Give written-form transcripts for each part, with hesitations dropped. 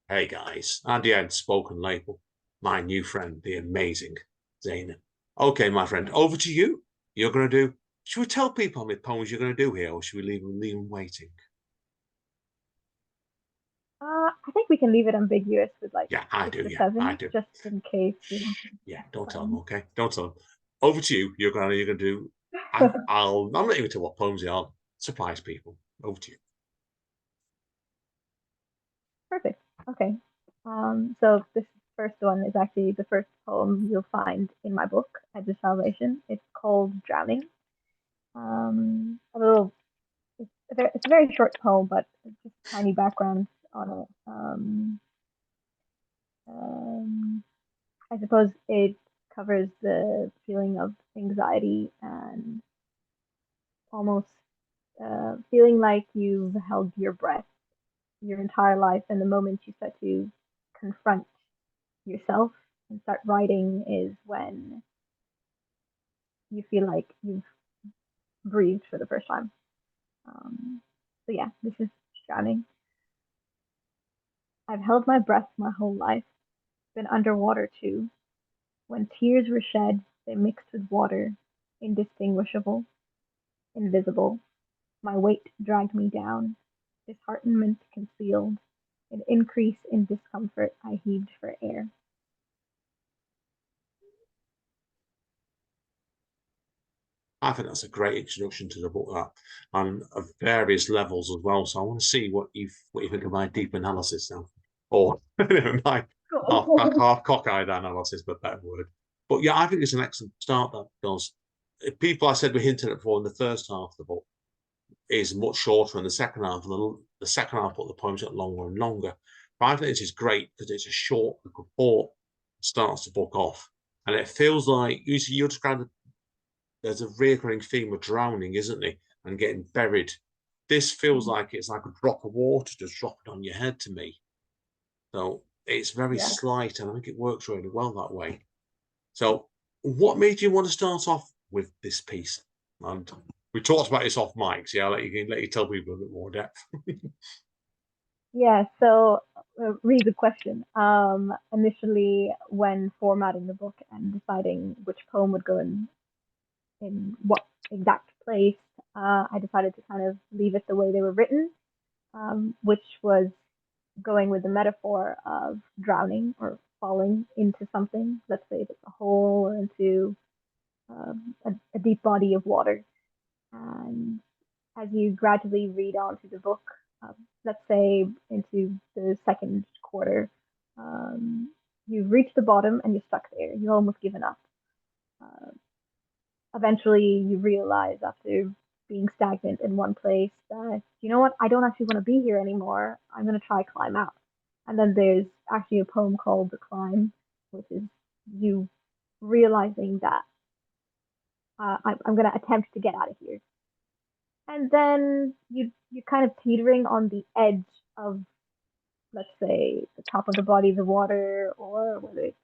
Hey guys, and the unspoken label, my new friend, the amazing Zainab. Okay, my friend, over to you. You're going to do. Should we tell people how many poems you're going to do here, or should we leave them waiting? I think we can leave it ambiguous with like Yeah, I six do. or Yeah, I seven, do. just in case we want Yeah, to don't tell them. plan. Okay, don't tell them. Over to you. You're gonna do. I'm not even to what poems they are. Surprise people. Over to you. Perfect. Okay. So this first one is actually the first poem you'll find in my book, Edge of Salvation. It's called Drowning. A little, it's a very short poem, but it's just tiny background on it. Um, I suppose it covers the feeling of anxiety and almost feeling like you've held your breath your entire life, and the moment you start to confront yourself and start writing is when you feel like you've breathed for the first time. So yeah, this is Drowning. I've held my breath my whole life, been underwater too. When tears were shed, they mixed with water, indistinguishable, invisible. My weight dragged me down, disheartenment concealed, an increase in discomfort. I heaved for air. I think that's a great introduction to the book, that, and of various levels as well. So I want to see what you think of my deep analysis now, or my half cockeyed analysis, but better word. But yeah, I think it's an excellent start, that, because people, I said, we hinted at before, in the first half of the book is much shorter, and the second half, the second half, but the poems get longer and longer. But I think this is great because it's a short report, starts the book off, and it feels like you described, there's a recurring theme of drowning, isn't there? And getting buried. This feels like it's like a drop of water just dropping on your head to me. So it's very Yeah. slight, and I think it works really well that way. So, what made you want to start off with this piece? And we talked about this off mics. Yeah, I'll let you tell people a bit more depth. Yeah, so really good question. Initially, when formatting the book and deciding which poem would go in what exact place, I decided to kind of leave it the way they were written, which was going with the metaphor of drowning or falling into something. Let's say if it's a hole or into a deep body of water. And as you gradually read on through the book, um, let's say into the second quarter, um, you've reached the bottom and you're stuck there. You've almost given up. Uh, Eventually, you realize after being stagnant in one place that, you know what, I don't actually want to be here anymore. I'm going to try climb out. And then there's actually a poem called The Climb, which is you realizing that I'm going to attempt to get out of here. And then you're kind of teetering on the edge of, let's say, the top of the body of the water, or whether it's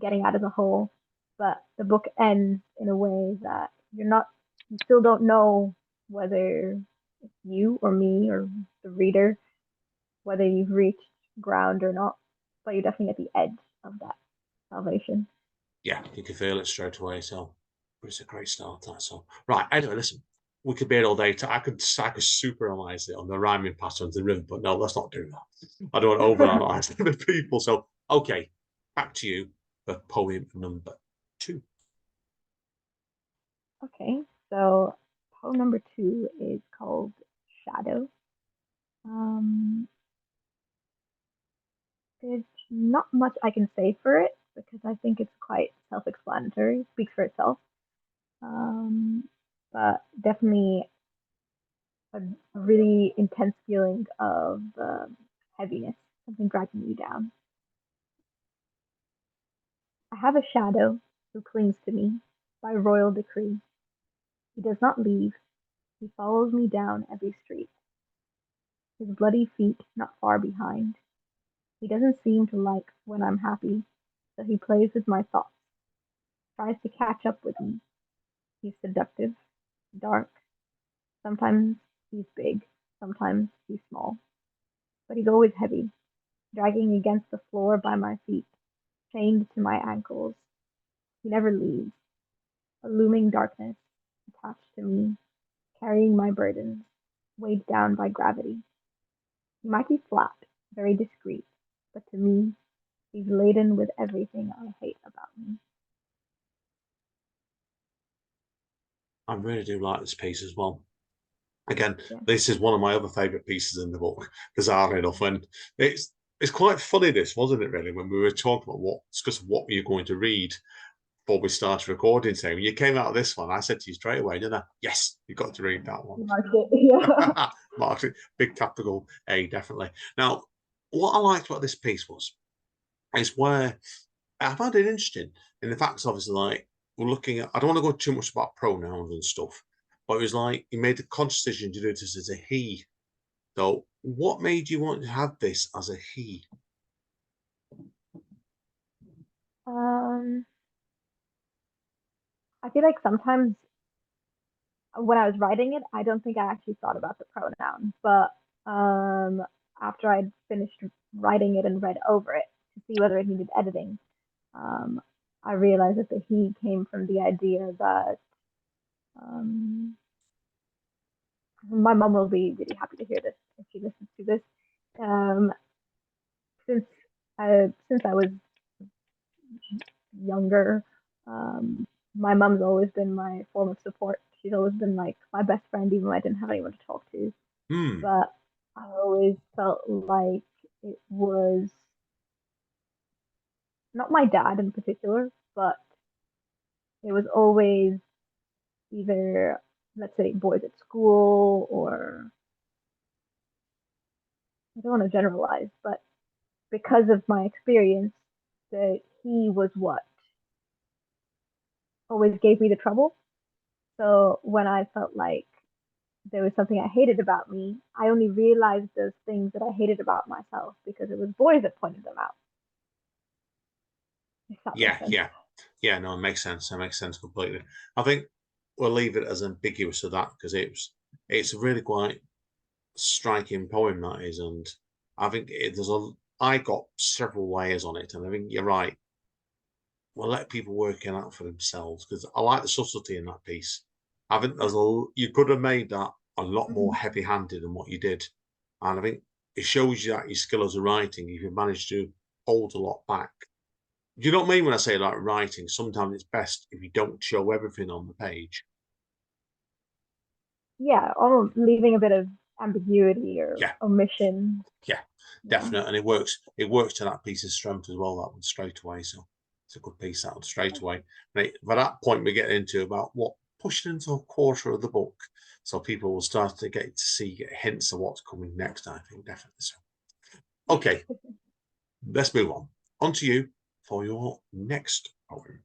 getting out of the hole. But the book ends in a way that you still don't know whether it's you or me or the reader, whether you've reached ground or not, but you're definitely at the edge of that salvation. Yeah, you can feel it straight away. So it's a great start. That's all. Right. Anyway, listen, we could be here all day. I could superanalyze it on the rhyming patterns in the river, but no, let's not do that. I don't want to overanalyze the people. So okay, back to you for poem number two. Okay, so poem number two is called Shadow. Um, there's not much I can say for it because I think it's quite self-explanatory, it speaks for itself. Um, but definitely a really intense feeling of heaviness, something dragging you down. I have a shadow who clings to me by royal decree. He does not leave, he follows me down every street, his bloody feet not far behind. He doesn't seem to like when I'm happy, so he plays with my thoughts, tries to catch up with me. He's seductive, dark. Sometimes he's big, sometimes he's small, but he's always heavy. dragging against the floor by my feet, chained to my ankles. He never leaves, a looming darkness attached to me, carrying my burdens, weighed down by gravity. He might be flat, very discreet, but to me, he's laden with everything I hate about me. I really do like this piece as well. Again, Yeah. this is one of my other favourite pieces in the book, bizarrely enough. And it's quite funny, this, wasn't it, really, when we were talking about discussing what we were going to read before we started recording today. When you came out of this one, I said to you straight away, didn't I? Yes, you've got to read that one. Marked it. Yeah. Marked it. Big capital A, definitely. Now, what I liked about this piece is where I found it interesting in the facts, obviously, like we're looking at, I don't want to go too much about pronouns and stuff, but it was like he made the conscious decision to do this as a he. So, what made you want to have this as a he? Um, I feel like sometimes when I was writing it, I don't think I actually thought about the pronoun, but after I'd finished writing it and read over it to see whether it needed editing, um, I realized that the he came from the idea that um, my mom will be really happy to hear this if she listens to this. Um, since since I was younger, my mom's always been my form of support. She's always been like my best friend, even when I didn't have anyone to talk to. Hmm. But I always felt like it was not my dad in particular, but it was always either, let's say, boys at school, or I don't want to generalize, but because of my experience, that he was what always gave me the trouble. So when I felt like there was something I hated about me, I only realized those things that I hated about myself because it was boys that pointed them out. If that Yeah, makes sense. yeah, yeah. No, it makes sense. It makes sense completely. I think we'll leave it as ambiguous to that because it's a really quite striking poem that is, and I think I got several layers on it, and I think you're right. We'll let people work it out for themselves because I like the subtlety in that piece. I think you could have made that a lot more Mm-hmm. heavy-handed than what you did, and I think it shows you that your skill as a writing, if you managed to hold a lot back. You know what I mean when I say like writing? Sometimes it's best if you don't show everything on the page. Yeah, almost leaving a bit of ambiguity or Yeah, omission. yeah, Yeah. definitely, and it works. It works to that piece of strength as well. That one straight away. So it's a good piece that one straight away. Right, by that point, we get into about what pushing into a quarter of the book, so people will start to get hints of what's coming next. I think definitely. So okay, let's move on. On to you for your next poem.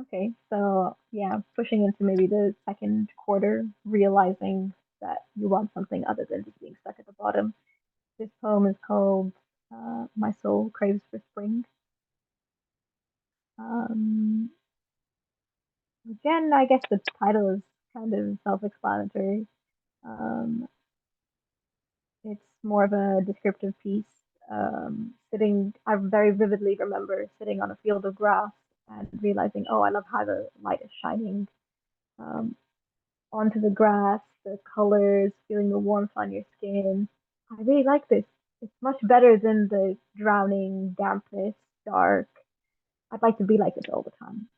Okay, so yeah, pushing into maybe the second quarter, realizing that you want something other than just being stuck at the bottom. This poem is called My Soul Craves for Spring. Um, Again, I guess the title is kind of self-explanatory. Um, it's more of a descriptive piece. I very vividly remember sitting on a field of grass and realizing, oh, I love how the light is shining um, onto the grass, the colors, feeling the warmth on your skin. I really like this. It's much better than the drowning, dampness, dark. I'd like to be like this all the time.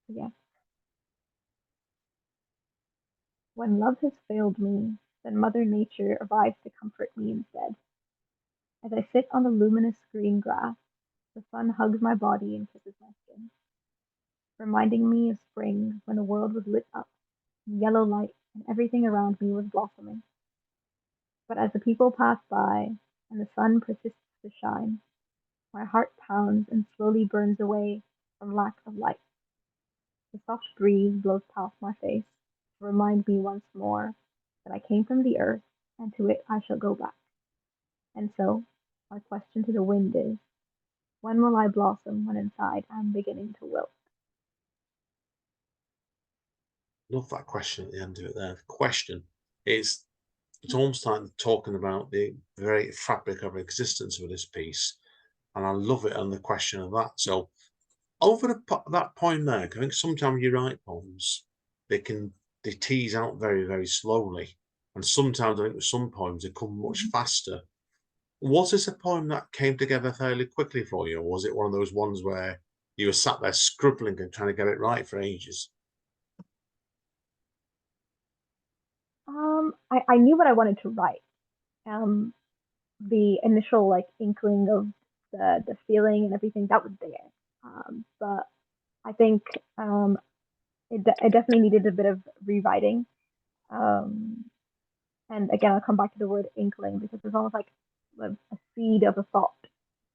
Yeah. When love has failed me, then Mother Nature arrives to comfort me instead. As I sit on the luminous green grass, the sun hugs my body and kisses my skin, reminding me of spring when the world was lit up in yellow light and everything around me was blossoming. But as the people pass by and the sun persists to shine, my heart pounds and slowly burns away from lack of light. The soft breeze blows past my face to remind me once more that I came from the earth and to it I shall go back. And so, my question to the wind is, when will I blossom when inside I'm beginning to wilt? Love that question at the end of it there. The question is it's almost like talking about the very fabric of existence of this piece, and I love it and the question of that. So over that point there, I think sometimes you write poems, they tease out very, very slowly, and sometimes I think with some poems they come much faster. Was this a poem that came together fairly quickly for you, or was it one of those ones where you were sat there scribbling and trying to get it right for ages? I knew what I wanted to write. Um, the initial like inkling of the feeling and everything that was there. But I think it definitely needed a bit of rewriting. Um, and again, I'll come back to the word inkling because it's almost like a seed of a thought.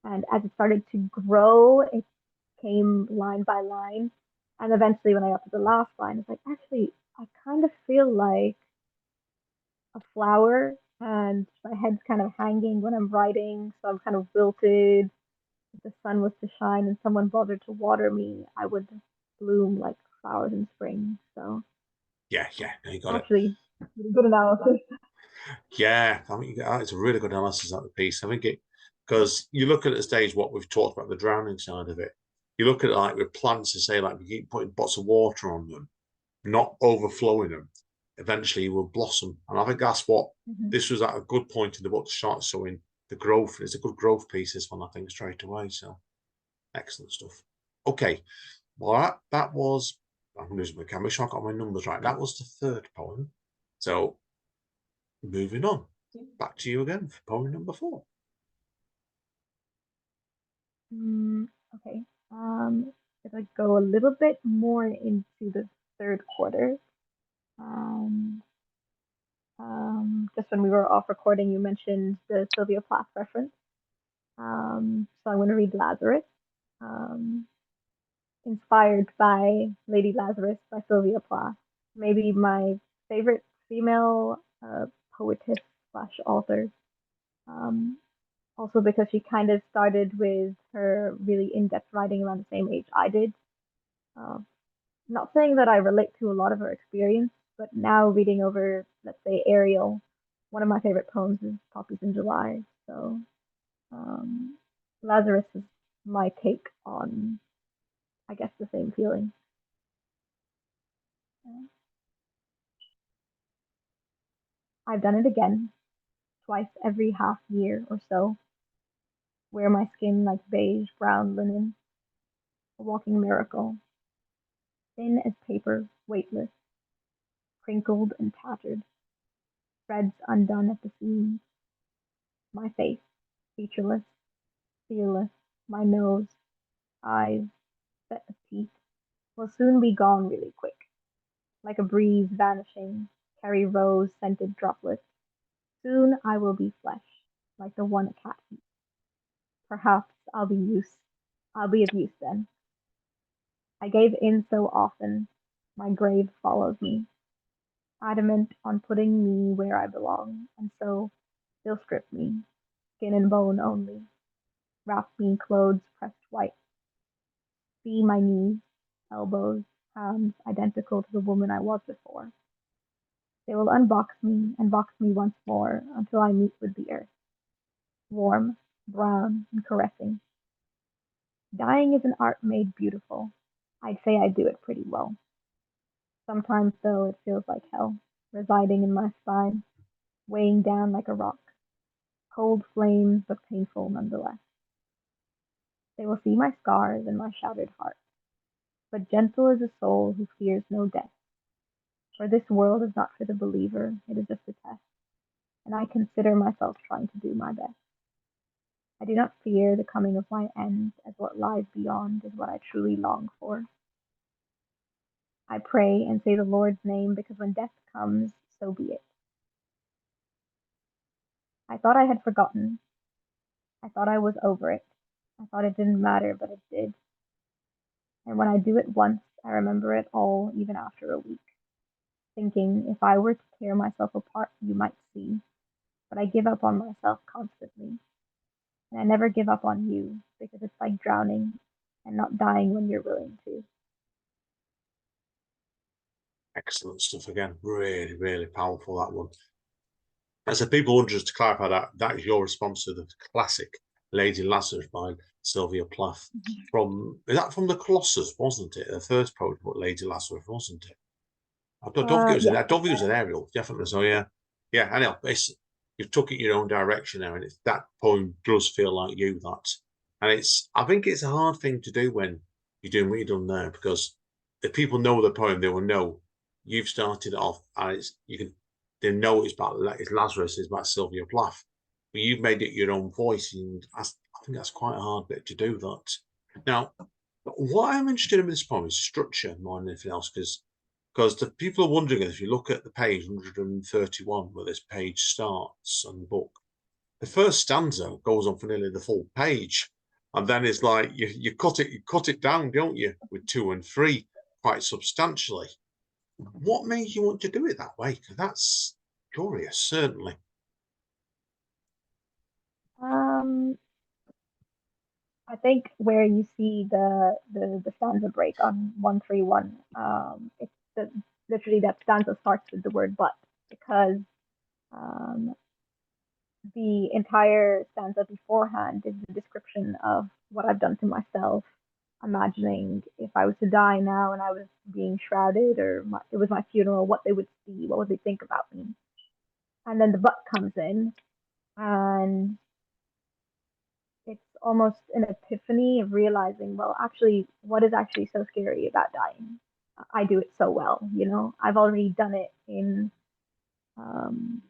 And as it started to grow, it came line by line. And eventually, when I got to the last line, it's like, actually, I kind of feel like a flower, and my head's kind of hanging when I'm writing. So I'm kind of wilted. If the sun was to shine and someone bothered to water me, I would bloom like flowers in spring. So Yeah, you got it. actually, good analysis. Yeah, I mean, it's a really good analysis of the piece. I think it, because you look at the stage what we've talked about, the drowning side of it. You look at it like with plants and say, like, we keep putting pots of water on them, not overflowing them. Eventually, you will blossom. And I think that's what Mm-hmm. this was at a good point in the book to start showing the growth. It's a good growth piece, this one, I think, straight away. So excellent stuff. Okay, well, that was, I'm losing my camera, so I got my numbers right. That was the third poem. So moving on. Back to you again for poem number 4. Okay. If I go a little bit more into the third quarter, um, just when we were off recording, you mentioned the Sylvia Plath reference. So I'm going to read Lazarus, um, inspired by Lady Lazarus by Sylvia Plath. Maybe my favorite female poetess slash author. Um, Also because she kind of started with her really in-depth writing around the same age I did. Uh, Not saying that I relate to a lot of her experience, but now reading over, let's say, Ariel, one of my favorite poems is Poppies in July. So um, Lazarus is my take on, I guess, the same feeling. I've done it again, twice every half year or so. Wear my skin like beige brown linen, a walking miracle, thin as paper, weightless, crinkled and tattered, threads undone at the seams. My face, featureless, fearless, my nose, eyes, set of teeth, will soon be gone really quick, like a breeze vanishing, carry rose scented droplets. Soon I will be flesh, like the one a cat eats. Perhaps I'll be of use then. I gave in so often, my grave follows me, adamant on putting me where I belong, and so they'll strip me, skin and bone only, wrap me in clothes pressed white, see my knees, elbows, hands identical to the woman I was before. They will unbox me and box me once more until I meet with the earth, warm, brown, and caressing. Dying is an art made beautiful. I'd say I do it pretty well. Sometimes, though, it feels like hell, residing in my spine, weighing down like a rock. Cold flames, but painful nonetheless. They will see my scars and my shattered heart, but gentle is a soul who fears no death. For this world is not for the believer, it is just a test, and I consider myself trying to do my best. I do not fear the coming of my end, as what lies beyond is what I truly long for. I pray and say the Lord's name because when death comes, so be it. I thought I had forgotten. I thought I was over it. I thought it didn't matter, but it did. And when I do it once, I remember it all, even after a week, thinking if I were to tear myself apart, you might see. But I give up on myself constantly. And I never give up on you because it's like drowning and not dying when you're willing to. Excellent stuff again. Really, really powerful, that one. As a people wonder, just to clarify that, that is your response to the classic Lady Lazarus by Sylvia Plath. Is that from the Colossus, wasn't it? The first poetry book, Lady Lazarus, wasn't it? I don't think it was Yeah. I don't think it was an Ariel, definitely. So yeah. Yeah, I know. You took it your own direction there, and that poem does feel like you, that. And I think it's a hard thing to do when you're doing what you've done there, because if people know the poem, they will know you've started it off, and they know it's Lazarus, it's about Sylvia Plath, but you've made it your own voice, and I think that's quite a hard bit to do that. Now, what I'm interested in this poem is structure more than anything else, because the people are wondering, if you look at the page 131 where this page starts on the book, the first stanza goes on for nearly the full page, and then it's like you cut it down, don't you, with 2 and 3 quite substantially. What made you want to do it that way? Because that's curious, certainly. Um, I think where you see the stanza break on 131, it's literally that stanza starts with the word but, because um, the entire stanza beforehand is the description of what I've done to myself, imagining if I was to die now and I was being shrouded, or it was my funeral, what they would see, what would they think about me. And then the but comes in, and it's almost an epiphany of realizing, well, actually, what is actually so scary about dying? I do it so well, I've already done it um,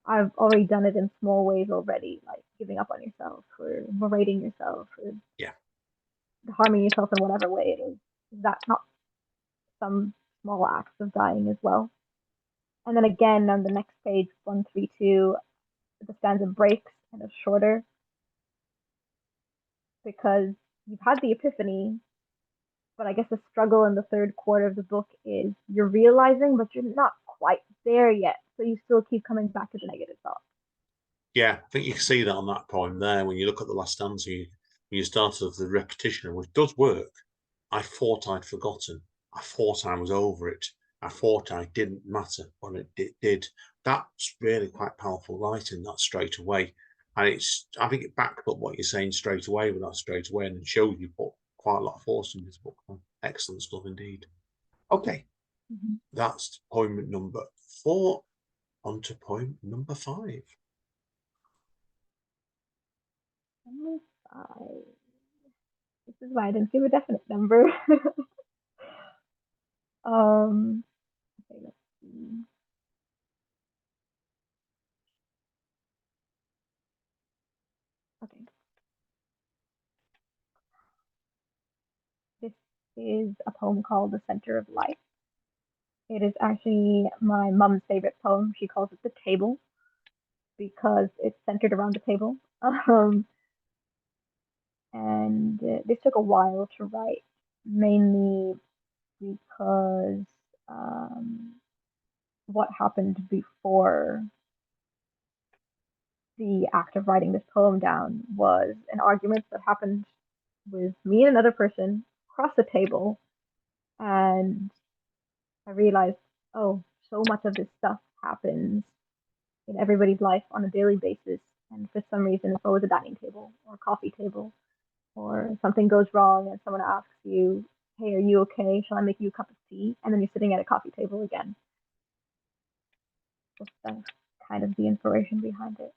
in small ways already, like giving up on yourself or berating yourself or Yeah. harming yourself in whatever way it is. That's not some small acts of dying as well. And then again on the next page, 132, the stanza breaks and is shorter because you've had the epiphany, but I guess the struggle in the third quarter of the book is you're realizing, but you're not quite there yet. So you still keep coming back to the negative thoughts. Yeah, I think you can see that on that poem there. When you look at the last stanza, you started with the repetition, which does work. I thought I'd forgotten. I thought I was over it. I thought I didn't matter, but it did. That's really quite powerful writing, that straight away. And I think it backs up what you're saying straight away with that straight away, and it shows you put quite a lot of force in this book. Excellent stuff indeed. Okay, Mm-hmm. that's poem number 4. On to poem number 5. Number 5. This is why I didn't give a definite number. Okay, let's see. Okay. This is a poem called The Center of Life. It is actually my mom's favorite poem. She calls it The Table because it's centered around the table. And this took a while to write, mainly because what happened before the act of writing this poem down was an argument that happened with me and another person across the table. And I realized, oh, so much of this stuff happens in everybody's life on a daily basis. And for some reason, it's always a dining table or a coffee table, or something goes wrong and someone asks you, hey, are you okay? Shall I make you a cup of tea? And then you're sitting at a coffee table again. That's kind of the inspiration behind it.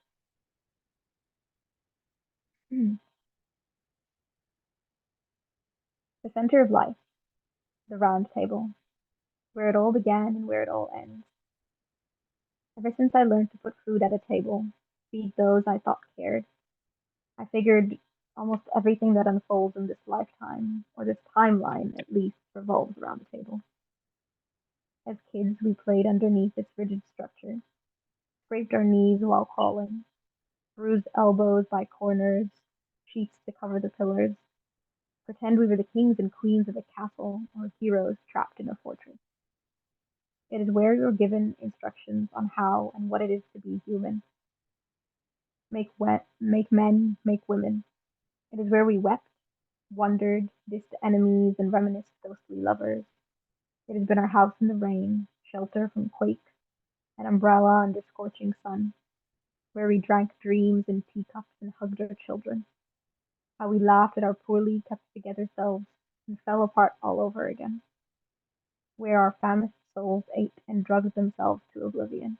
The center of life, the round table, where it all began and where it all ends. Ever since I learned to put food at a table, feed those I thought cared, I figured almost everything that unfolds in this lifetime, or this timeline at least, revolves around the table. As kids, we played underneath its rigid structure, scraped our knees while crawling, bruised elbows by corners, sheets to cover the pillars, pretend we were the kings and queens of a castle or heroes trapped in a fortress. It is where you're given instructions on how and what it is to be human. Make men, make women. It is where we wept, wondered, dissed enemies, and reminisced ghostly lovers. It has been our house in the rain, shelter from quakes, an umbrella under scorching sun, where we drank dreams in teacups and hugged our children, how we laughed at our poorly kept together selves and fell apart all over again, where our famished souls ate and drugged themselves to oblivion.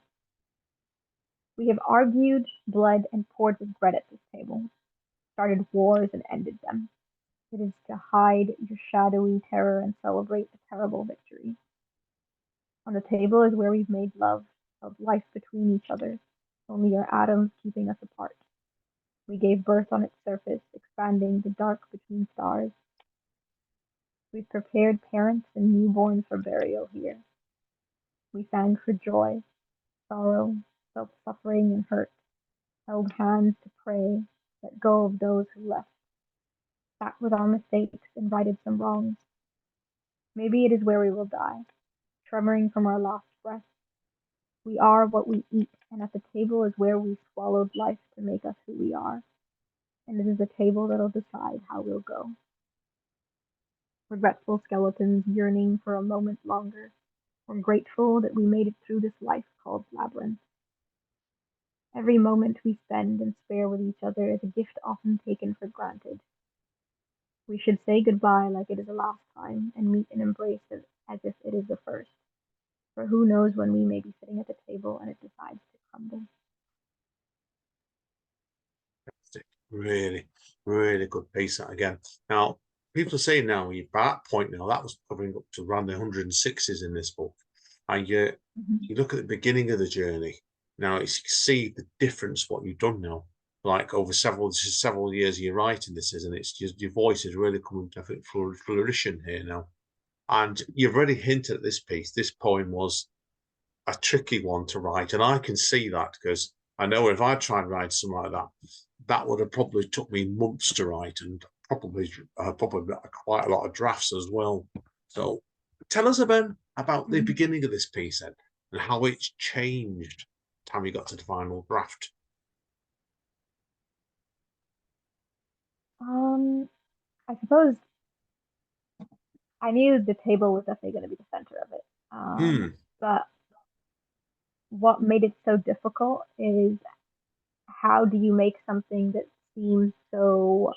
We have argued, bled, and poured regret at this table, started wars and ended them. It is to hide your shadowy terror and celebrate the terrible victory. On the table is where we've made love of life between each other, only our atoms keeping us apart. We gave birth on its surface, expanding the dark between stars. We prepared parents and newborns for burial here. We sang for joy, sorrow, felt suffering and hurt, held hands to pray, let go of those who left, sat with our mistakes and righted some wrongs. Maybe it is where we will die, tremoring from our last breath. We are what we eat, and at the table is where we swallowed life to make us who we are. And it is the table that'll decide how we'll go. Regretful skeletons yearning for a moment longer, or grateful that we made it through this life called labyrinth. Every moment we spend and spare with each other is a gift often taken for granted. We should say goodbye like it is the last time and meet and embrace it as if it is the first. For who knows when we may be sitting at the table and it decides to crumble. Really, really good piece that again. Now, people are saying now, you're by that point now, that was covering up to around the 106s in this book. And you look at the beginning of the journey. Now, you see the difference what you've done now. Like over several years of your writing this is, and it's just your voice is really coming to fruition here now. And you've already hinted at this piece. This poem was a tricky one to write, and I can see that because I know if I tried to write something like that, that would have probably took me months to write, and probably quite a lot of drafts as well. So, tell us about the beginning of this piece then, and how it's changed time you got to the final draft. I suppose I knew the table was definitely going to be the center of it. But what made it so difficult is how do you make something that seems so,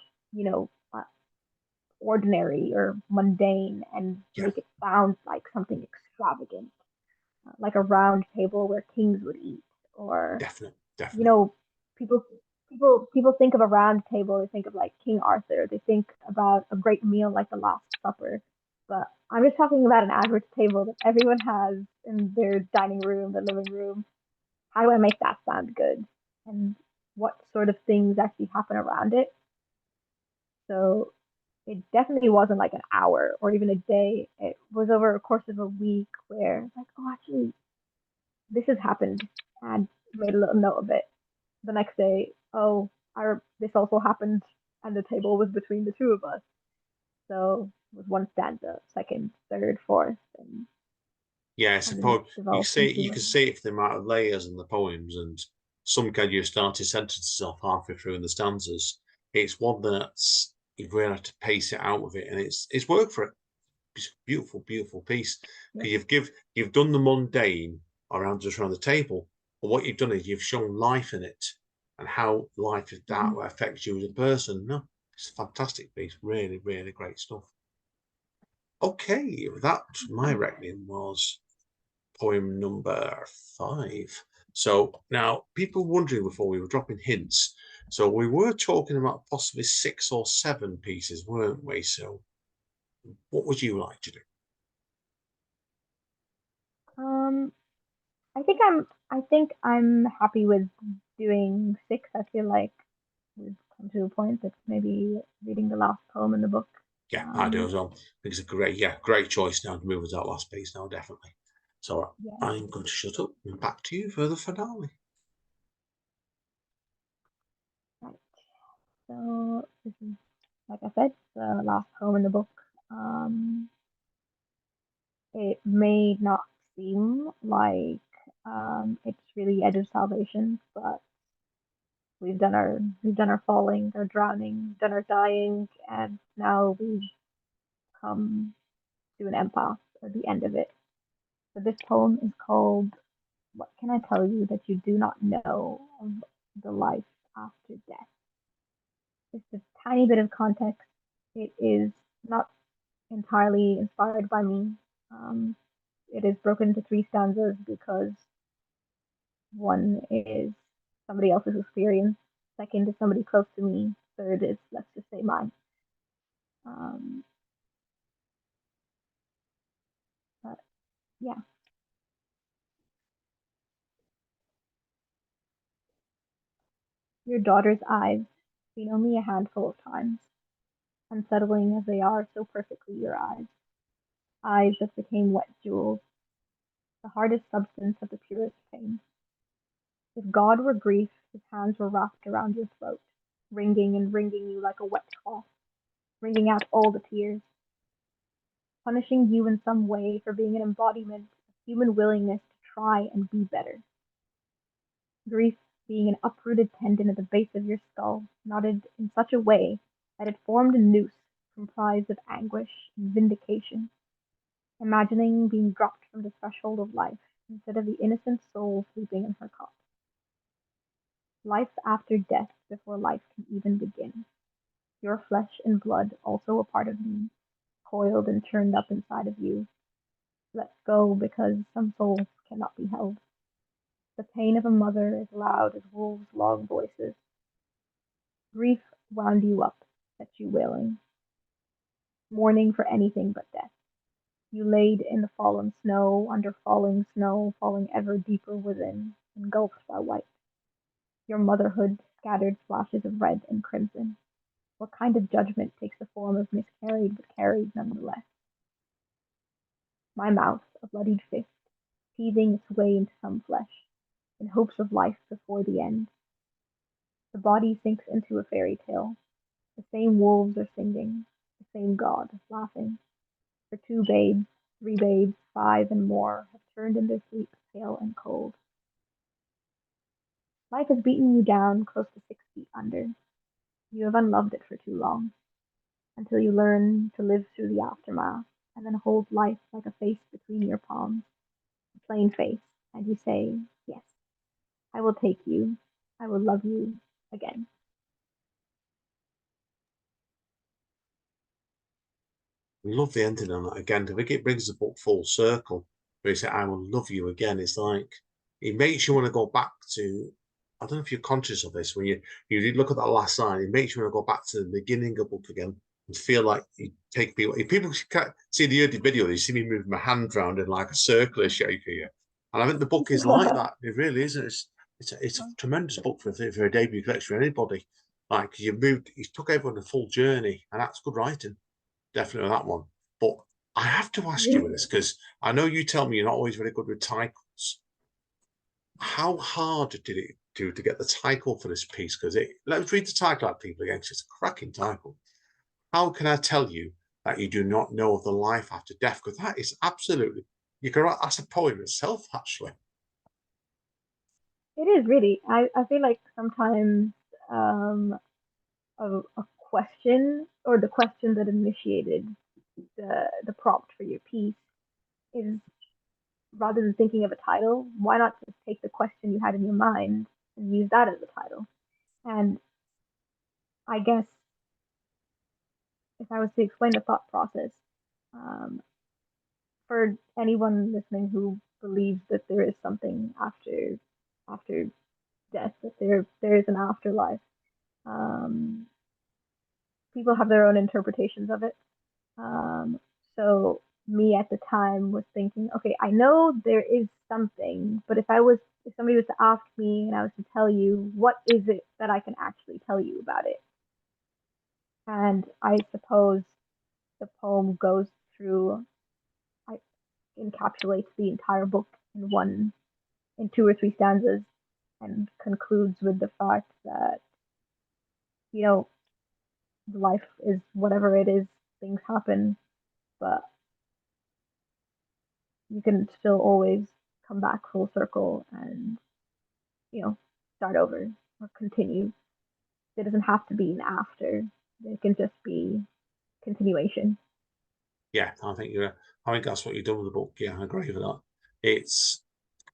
ordinary or mundane and make it sound like something extravagant, like a round table where kings would eat, or Definitely. people people think of a round table, they think of like King Arthur, they think about a great meal like the Last Supper, but I'm just talking about an average table that everyone has in their dining room, their living room. How do I make that sound good, and what sort of things actually happen around it? So it definitely wasn't like an hour or even a day. It was over a course of a week where like, oh, actually, this has happened, and made a little note of it. The next day, oh, this also happened, and the table was between the two of us. So it was one stanza, second, third, fourth, and Yeah, I kind suppose developed into you can see it for the amount of layers in the poems, and some can you started sentences off halfway through in the stanzas. It's one that's you really have to pace it out with it, and it's work for it. It's a beautiful, beautiful piece because you've done the mundane around the table, but what you've done is you've shown life in it and how life that affects you as a person. No, it's a fantastic piece, really, really great stuff. Okay, that my reckoning was poem number 5. So now people wondering before we were dropping hints. So we were talking about possibly 6 or 7 pieces, weren't we? So what would you like to do? um I think I'm happy with doing 6. I feel like we've come to a point that's maybe reading the last poem in the book. Yeah, I do as well. I think it's a great choice now to move to that last piece now, definitely. So Yeah. I'm going to shut up and back to you for the finale. Right. So this is, like I said, the last poem in the book. It may not seem like it's really edge of salvation, but we've done our falling, our drowning, done our dying, and now we've come to an impasse or the end of it. So this poem is called what can I tell you that you do not know of the life after death? Just a tiny bit of context. It is not entirely inspired by me. Um, it is broken into three stanzas because one is somebody else's experience, second is somebody close to me, third is, let's just say, mine. Um, but yeah, your daughter's eyes, seen only a handful of times, unsettling as they are so perfectly your eyes that became wet jewels, the hardest substance of the purest pain. If God were grief, his hands were wrapped around your throat, wringing and wringing you like a wet cloth, wringing out all the tears, punishing you in some way for being an embodiment of human willingness to try and be better. Grief being an uprooted tendon at the base of your skull, knotted in such a way that it formed a noose comprised of anguish and vindication, imagining being dropped from the threshold of life instead of the innocent soul sleeping in her cot. Life after death before life can even begin. Your flesh and blood, also a part of me, coiled and churned up inside of you. Let's go because some souls cannot be held. The pain of a mother is loud as wolves' long voices. Grief wound you up, set you wailing, mourning for anything but death. You laid in the fallen snow, under falling snow, falling ever deeper within, engulfed by white. Your motherhood scattered flashes of red and crimson. What kind of judgment takes the form of miscarried but carried nonetheless? My mouth, a bloodied fist, teething its way into some flesh, in hopes of life before the end. The body sinks into a fairy tale. The same wolves are singing, the same God laughing. For two babes, three babes, five and more have turned in their sleep pale and cold. Life has beaten you down close to 6 feet under. You have unloved it for too long, until you learn to live through the aftermath and then hold life like a face between your palms, a plain face, and you say, yes, I will take you. I will love you again. Love the ending on that again. I think it brings the book full circle. Where he said, "I will love you again." It's like it makes you want to go back to. I don't know if you're conscious of this when you look at that last line. It makes you want to go back to the beginning of the book again and feel like you take people. If people can't see the early video, you see me move my hand around in like a circular shape here, and I think the book is like that. It really is. It's a tremendous book for a debut collection for anybody. Like you took everyone a full journey, and that's good writing. Definitely that one. But I have to ask you this because I know you tell me you're not always very good with titles. How hard did it do to get the title for this piece? Because let's read the title out, people, again, 'cause it's a cracking title. How can I tell you that you do not know of the life after death? Because that is absolutely, you can write, that's a poem itself, actually. It is really. I feel like sometimes um, a question or the question that initiated the prompt for your piece is rather than thinking of a title, why not just take the question you had in your mind and use that as a title? And I guess if I was to explain the thought process, um, for anyone listening who believes that there is something after death, that there is an afterlife, um, people have their own interpretations of it. So me at the time was thinking, okay, I know there is something, but if somebody was to ask me and I was to tell you, what is it that I can actually tell you about it? And I suppose the poem goes through, I encapsulates the entire book in two or three stanzas and concludes with the fact that, you know, life is whatever it is, things happen, but you can still always come back full circle and, you know, start over or continue. There doesn't have to be an after. It can just be continuation. Yeah, I think that's what you've done with the book. Yeah, I agree with that. It's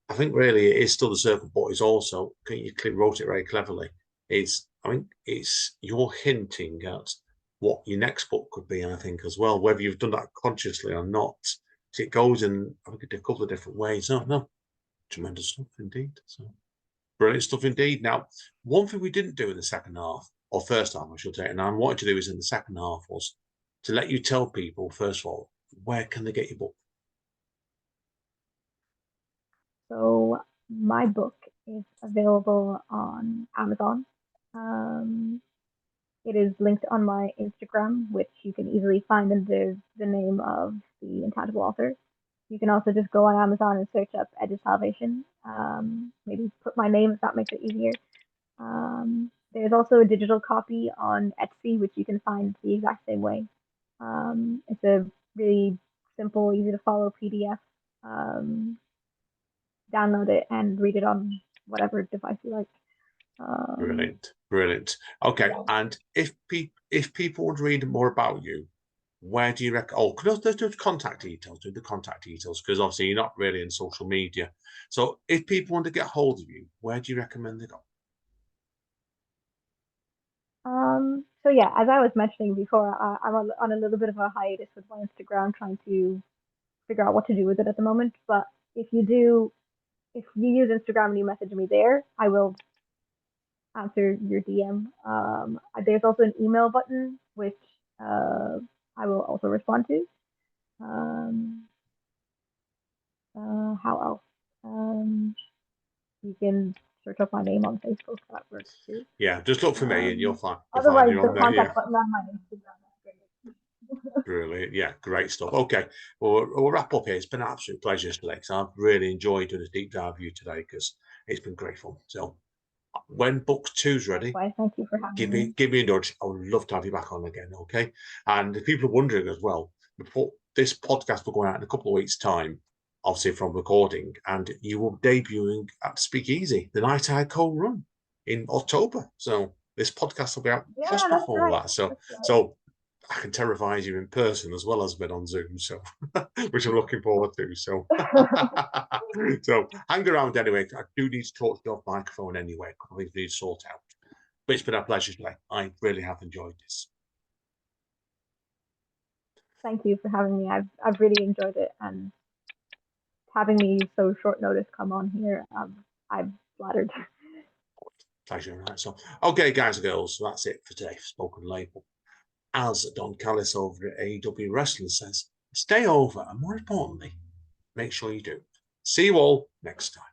I think really it is still the circle, but it's also, I think you wrote it very cleverly. I think it's you're hinting at what your next book could be, and I think as well, whether you've done that consciously or not, it goes in, I think, a couple of different ways. No, no, tremendous stuff indeed. So brilliant stuff indeed. Now, one thing we didn't do in the second half, or first half, I should say, and I wanted to do is in the second half was to let you tell people, first of all, where can they get your book? So my book is available on Amazon. Um, it is linked on my Instagram, which you can easily find under the name of the Intangible Author. You can also just go on Amazon and search up Edge of Salvation. Maybe put my name if that makes it easier. There's also a digital copy on Etsy, which you can find the exact same way. It's a really simple, easy to follow PDF. Download it and read it on whatever device you like. Brilliant, brilliant. Okay, Yeah. and if people want to read more about you, where do you recommend? Oh, let's do contact details. Do the contact details because obviously you're not really in social media. So if people want to get hold of you, where do you recommend they go? So yeah, as I was mentioning before, I'm on a little bit of a hiatus with my Instagram, trying to figure out what to do with it at the moment. But if you do, if you use Instagram and you message me there, I will answer your DM. There's also an email button which I will also respond to. Um, how else? You can search up my name on Facebook. That works too. Yeah, just look for me and Um, you'll find Otherwise, me the on there. Yeah. contact button on my Instagram. Brilliant. Yeah, great stuff. Okay, well, we'll wrap up here. It's been an absolute pleasure today. So I've really enjoyed doing this deep dive with you today because it's been great fun. So when book two's ready, Likewise, thank you for having me. give me a nudge. I would love to have you back on again. Okay. And if people are wondering as well, before this podcast will go out in a couple of weeks' time, obviously from recording, and you will debuting at Speakeasy, the night I co-run in October. So this podcast will be out Yeah, just that's before right. that. So That's right. so I can terrorize you in person as well as been on Zoom. So which I'm looking forward to. So so hang around anyway. I do need to talk to your microphone anyway. I think we need to sort out. But it's been a pleasure today. I really have enjoyed this. Thank you for having me. I've really enjoyed it, and having me so short notice come on here, I'm flattered. Pleasure. Right. So, okay, guys and girls, so that's it for today for Spoken Label. As Don Callis over at AEW Wrestling says, stay over, and more importantly, make sure you do. See you all next time.